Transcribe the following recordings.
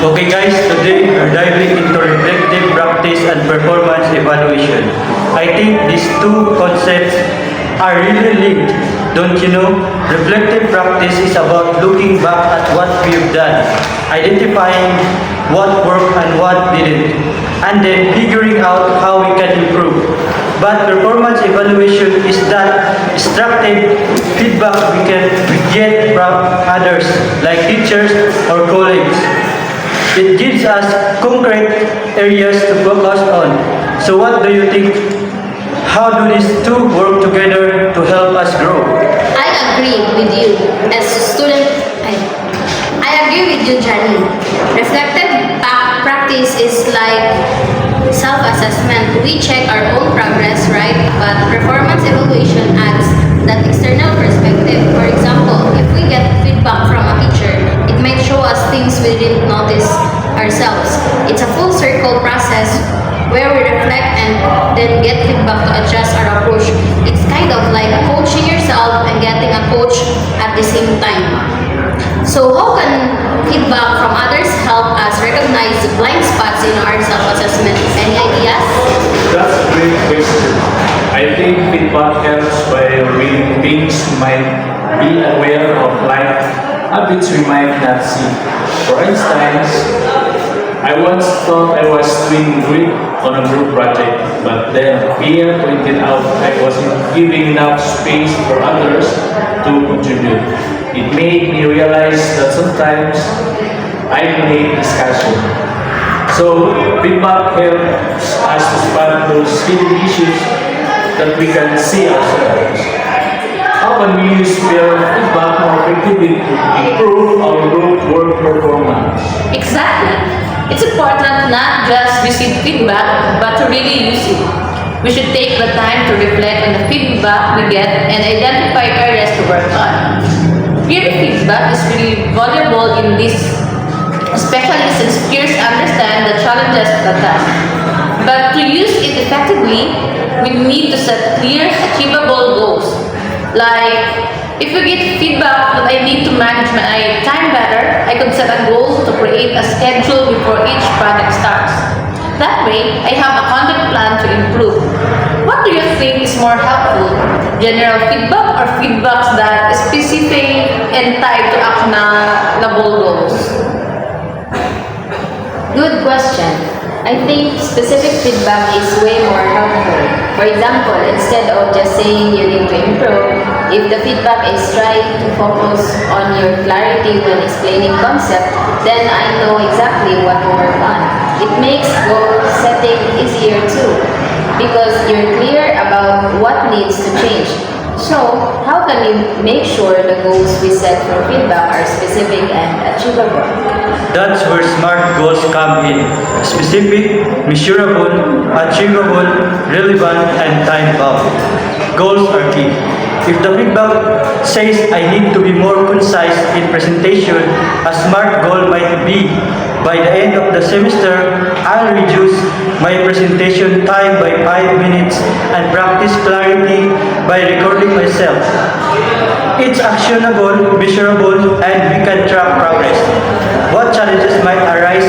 Okay guys, today we're diving into reflective practice and performance evaluation. I think these two concepts are really linked. Don't you know? Reflective practice is about looking back at what we've done, identifying what worked and what didn't, and then figuring out how we can improve. But performance evaluation is that structured feedback we get from others, like teachers or colleagues. It gives us concrete areas to focus on. So what do you think? How do these two work together to help us grow? I agree with you. As student, I agree with you, Janine. Reflective practice is like self-assessment. We check our own progress, right? But performance evaluation adds that external perspective. For example, if we get feedback from a teacher, it might show us things we didn't notice ourselves. It's a full circle process where we reflect and then get feedback to adjust our approach. It's kind of like coaching yourself and getting a coach at the same time. So how can feedback from others help us recognize blind spots in our self-assessment? Any ideas? That's a great question. I think feedback helps by reading things we might be aware of, like habits we might not see. For instance, I once thought I was doing great on a group project, but then peer pointed out I wasn't giving enough space for others to contribute. It made me realize that sometimes I need discussion. So feedback helps us to spot those hidden issues that we can see ourselves. How can we use peer feedback more effectively to improve our group work performance? Exactly. It's important not just receive feedback, but to really use it. We should take the time to reflect on the feedback we get and identify areas to work on. Peer feedback is really valuable in this, especially since peers understand the challenges of the task. But to use it effectively, we need to set clear, achievable goals. Like, if we get feedback that I need to manage my time better, I could set a goal to create a schedule before each project starts. That way, I have a content plan to improve. What do you think is more helpful? General feedback or feedbacks that is specific and tied to actionable goals? Good question. I think specific feedback is way more helpful. For example, instead of just saying you need to improve, if the feedback is trying to focus on your clarity when explaining concept, then I know exactly what to work on. It makes goal setting easier too, because you're clear about what needs to change. So, how can we make sure the goals we set for feedback are specific and achievable? That's where SMART goals come in. Specific, measurable, achievable, relevant, and time-bound. Goals are key. If the feedback says I need to be more concise in presentation, a SMART goal might be, by the end of the semester, I'll reduce my presentation time by 5 minutes and practice clarity by recording myself. It's actionable, measurable, and we can track progress. What challenges might arise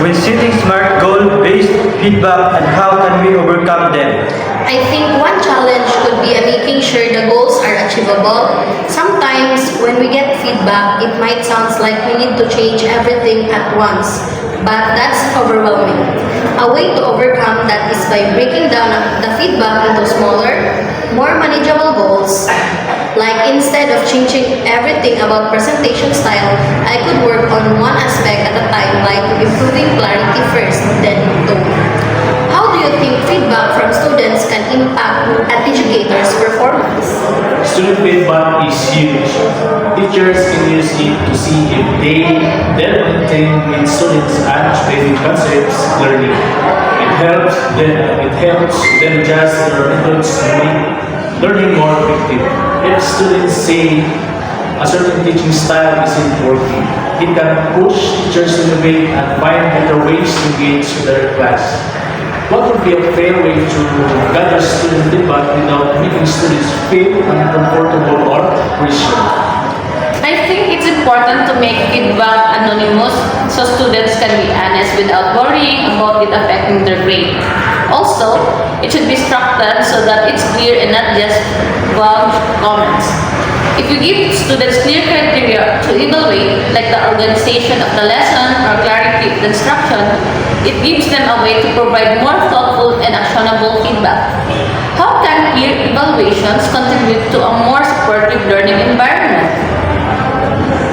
when setting SMART goal-based feedback and how can we overcome them? I think one challenge could be making sure the goals are achievable. Sometimes when we get feedback, it might sound like we need to change everything at once, but that's overwhelming. A way to overcome that is by breaking down the feedback into smaller, more manageable goals. Like instead of changing everything about presentation style, I could work on one aspect at a time, like improving clarity first, then tone. How do you think feedback from students can impact an educator's performance? Student feedback is huge. Teachers can use it to see if their content with students are explaining concepts clearly. It helps them adjust their methods to make learning more effective. If students say a certain teaching style isn't working, it can push teachers to innovate and find better ways to engage their class. What would be a fair way to gather student feedback without making students feel uncomfortable or pressured? I think it's important to make feedback anonymous so students can be honest without worrying about it affecting their grade. Also, it should be structured so that it's clear and not just vague comments. If you give students clear criteria to evaluate, like the organization of the lesson or clarity of the instruction, it gives them a way to provide more thoughtful and actionable feedback. How can peer evaluations contribute to a more supportive learning environment?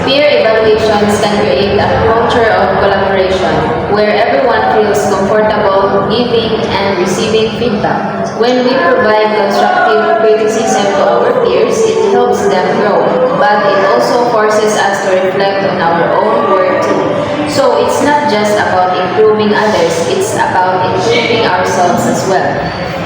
Peer evaluations can create a culture of collaboration where everyone feels comfortable giving and receiving feedback. When we provide constructive criticism to our peers, it helps them grow, but it also forces us to reflect on our own work too. So it's not just about improving others, it's about improving ourselves as well.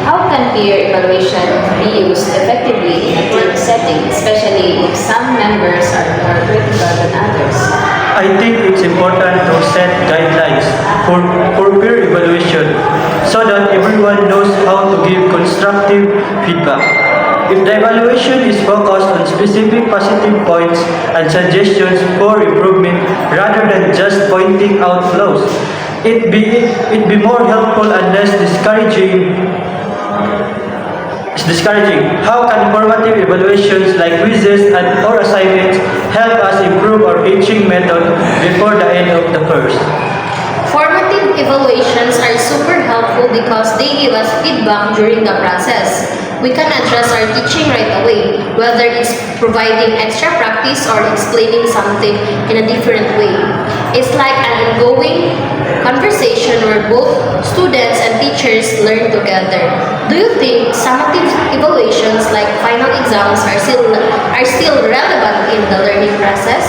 How can peer evaluation be used effectively in a team setting, especially if some members are more critical than others? I think it's important to set guidelines for peer evaluation so that everyone knows how to give constructive feedback. If the evaluation is focused on specific positive points and suggestions for improvement rather than just pointing out flaws, it'd be more helpful and less discouraging. It's discouraging. How can formative evaluations like quizzes and or assignments help us improve our teaching method before the end of the course? Formative evaluations are super helpful because they give us feedback during the process. We can adjust our teaching right away, whether it's providing extra practice or explaining something in a different way. It's like an ongoing conversation where both students and teachers learn together. Do you think summative evaluations like final exams are still relevant in the learning process?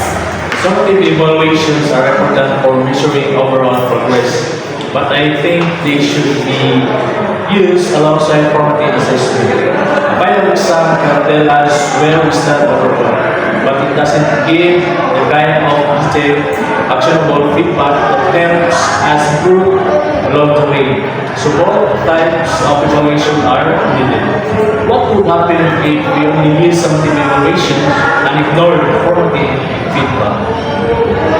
Summative evaluations are important for measuring overall progress, but I think they should be used alongside formative assessment. Final exam can tell us where we stand overall, but it doesn't give the kind of detailed, actionable feedback that helps us improve along the way. So both types of evaluation are needed. What would happen if we only use summative evaluation and ignore formative feedback?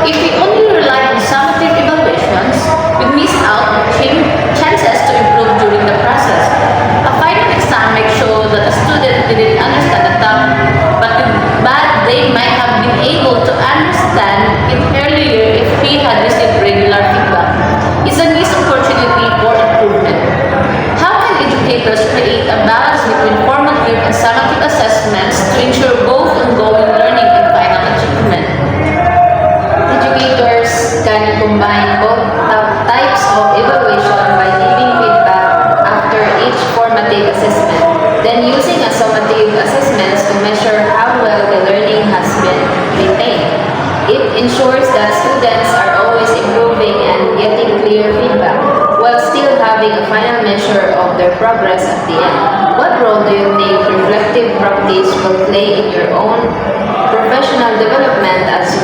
If we only rely on summative evaluations, we miss out on chances to improve during the process. A final exam might show that a student didn't understand the topic, but they might have been able to understand it earlier if we had received regular feedback. It's a missed opportunity for improvement. How can educators create a balance between formative and summative assessments to ensure both ongoing learning and final achievement? Educators can combine both types of evaluation by giving feedback after each formative assessment, then using a summative assessments to measure how well the learning has been maintained. It ensures that students are always improving and getting clear feedback, while still having a final measure of their progress at the end. What role do you think reflective practice will play in your own professional development as you